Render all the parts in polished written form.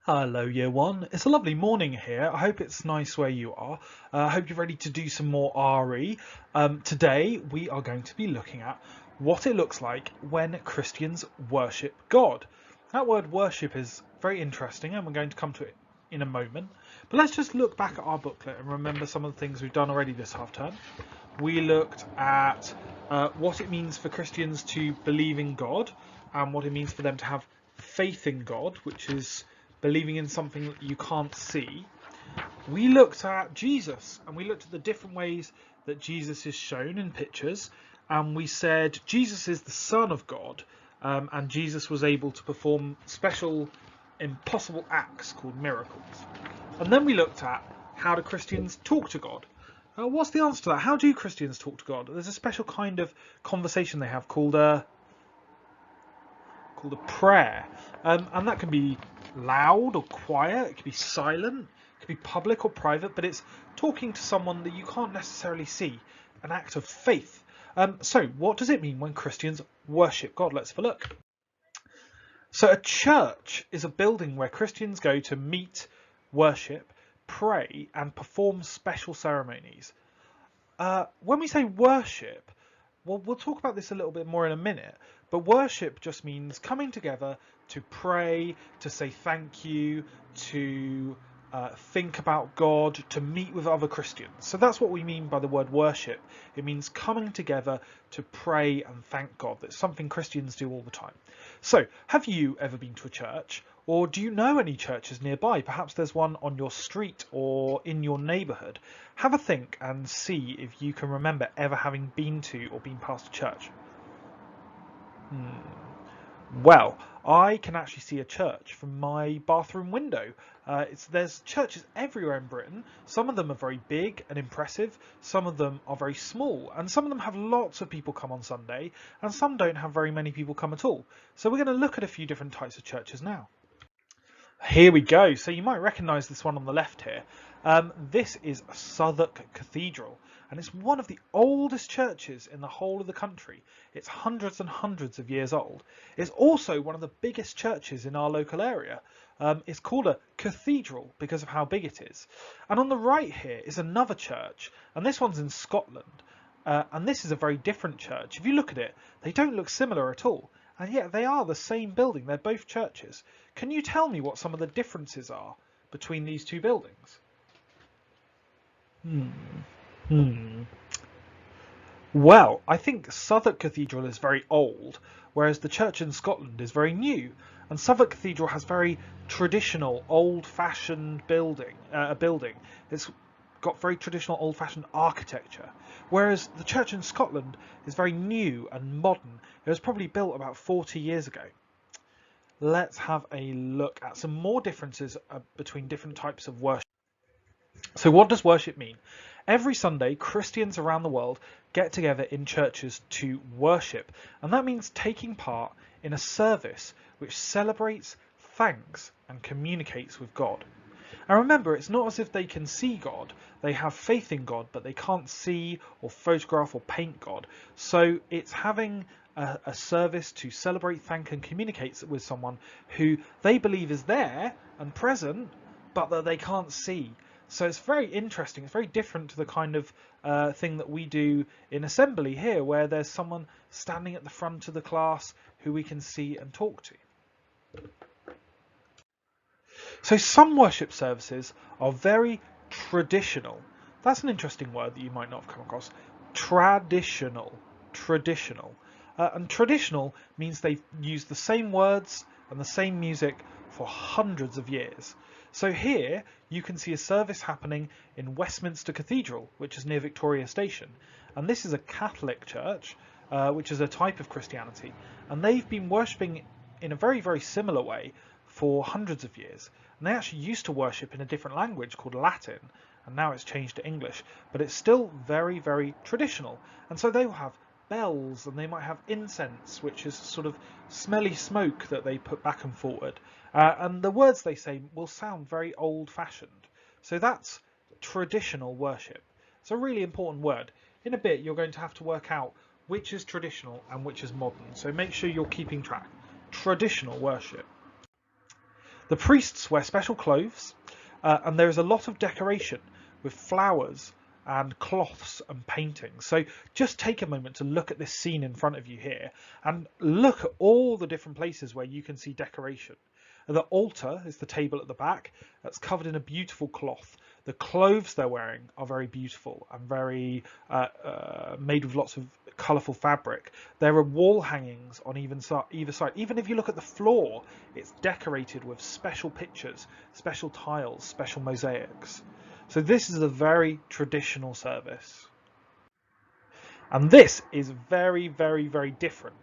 Hello, year one. It's a lovely morning here. I hope it's nice where you are. I hope you're ready to do some more RE. Today, we are going to be looking at what it looks like when Christians worship God. That word worship is very interesting, and we're going to come to it in a moment. But let's just look back at our booklet and remember some of the things we've done already this half term. We looked at what it means for Christians to believe in God and what it means for them to have faith in God, which is believing in something that you can't see. We looked at Jesus and we looked at the different ways that Jesus is shown in pictures, and we said Jesus is the Son of God, and Jesus was able to perform special impossible acts called miracles. And then we looked at how do Christians talk to God. What's the answer to that? How do Christians talk to God? There's a special kind of conversation they have called a prayer, and that can be loud or quiet. It can be silent. It can be public or private. But it's talking to someone that you can't necessarily see. An act of faith. So, what does it mean when Christians worship God? Let's have a look. So, a church is a building where Christians go to meet, worship, pray, and perform special ceremonies. When we say worship, well, we'll talk about this a little bit more in a minute, but worship just means coming together to pray, to say thank you, to think about God, to meet with other Christians. So that's what we mean by the word worship. It means coming together to pray and thank God. That's something Christians do all the time. So, have you ever been to a church? Or do you know any churches nearby? Perhaps there's one on your street or in your neighbourhood. Have a think and see if you can remember ever having been to or been past a church. Well, I can actually see a church from my bathroom window. There's churches everywhere in Britain. Some of them are very big and impressive. Some of them are very small. And some of them have lots of people come on Sunday. And some don't have very many people come at all. So we're going to look at a few different types of churches now. Here we go. So you might recognise this one on the left here. This is Southwark Cathedral, and it's one of the oldest churches in the whole of the country. It's hundreds and hundreds of years old. It's also one of the biggest churches in our local area. It's called a cathedral because of how big it is. And on the right here is another church, and this one's in Scotland. And this is a very different church. If you look at it, they don't look similar at all. And yet they are the same building. They're both churches. Can you tell me what some of the differences are between these two buildings? Well, I think Southwark Cathedral is very old, whereas the church in Scotland is very new. And Southwark Cathedral has very traditional, old-fashioned building. It's got very traditional, old-fashioned architecture, whereas the church in Scotland is very new and modern. It was probably built about 40 years ago. Let's have a look at some more differences between different types of worship. So what does worship mean? Every Sunday, Christians around the world get together in churches to worship, and that means taking part in a service which celebrates, thanks, and communicates with God. And remember, it's not as if they can see God. They have faith in God, but they can't see or photograph or paint God. So it's having a service to celebrate, thank, and communicate with someone who they believe is there and present, but that they can't see. So it's very interesting. It's very different to the kind of thing that we do in assembly here, where there's someone standing at the front of the class who we can see and talk to. So some worship services are very traditional. That's an interesting word that you might not have come across. Traditional. And traditional means they've used the same words and the same music for hundreds of years. So here you can see a service happening in Westminster Cathedral, which is near Victoria Station. And this is a Catholic church, which is a type of Christianity. And they've been worshipping in a very, very similar way for hundreds of years. And they actually used to worship in a different language called Latin, and now it's changed to English. But it's still very, very traditional. And so they will have bells, and they might have incense, which is sort of smelly smoke that they put back and forward. And the words they say will sound very old-fashioned. So that's traditional worship. It's a really important word. In a bit, you're going to have to work out which is traditional and which is modern. So make sure you're keeping track. Traditional worship. The priests wear special clothes, and there is a lot of decoration with flowers and cloths and paintings. So just take a moment to look at this scene in front of you here and look at all the different places where you can see decoration. The altar is the table at the back that's covered in a beautiful cloth. The clothes they're wearing are very beautiful and very made with lots of colourful fabric. There are wall hangings on either side. Even if you look at the floor, it's decorated with special pictures, special tiles, special mosaics. So this is a very traditional service. And this is very, very, very different.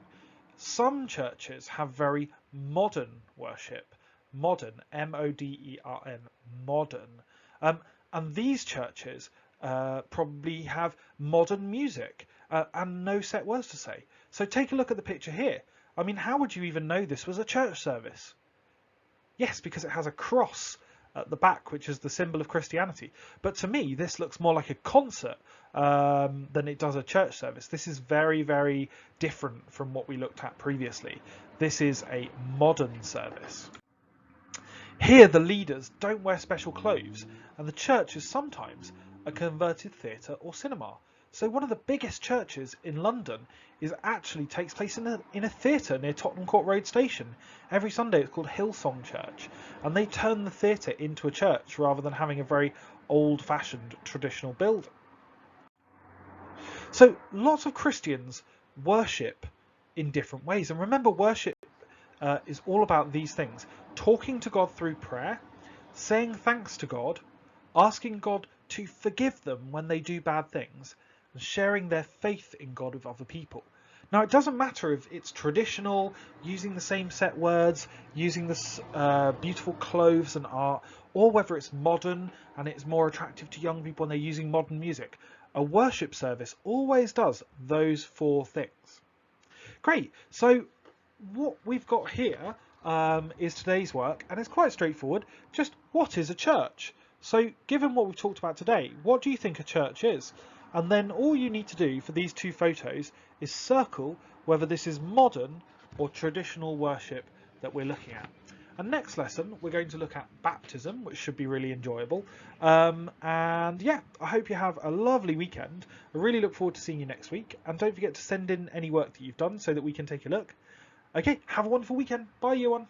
Some churches have very modern worship. Modern, M-O-D-E-R-N, modern. And these churches probably have modern music and no set words to say. So take a look at the picture here. I mean, how would you even know this was a church service? Yes, because it has a cross at the back, which is the symbol of Christianity. But to me, this looks more like a concert than it does a church service. This is very, very different from what we looked at previously. This is a modern service. Here, the leaders don't wear special clothes, and the church is sometimes a converted theatre or cinema. So one of the biggest churches in London actually takes place in a theatre near Tottenham Court Road Station. Every Sunday it's called Hillsong Church, and they turn the theatre into a church rather than having a very old-fashioned traditional building. So lots of Christians worship in different ways, and remember, worship is all about these things: talking to God through prayer, saying thanks to God, asking God to forgive them when they do bad things, and sharing their faith in God with other people. Now, it doesn't matter if it's traditional, using the same set words, using this beautiful clothes and art, or whether it's modern and it's more attractive to young people and they're using modern music. A worship service always does those four things. Great. So what we've got here is today's work, and it's quite straightforward. Just what is a church? So given what we've talked about today, what do you think a church is? And then all you need to do for these two photos is circle whether this is modern or traditional worship that we're looking at. And next lesson, we're going to look at baptism, which should be really enjoyable. And yeah, I hope you have a lovely weekend. I really look forward to seeing you next week. And don't forget to send in any work that you've done so that we can take a look. Okay, have a wonderful weekend. Bye, everyone.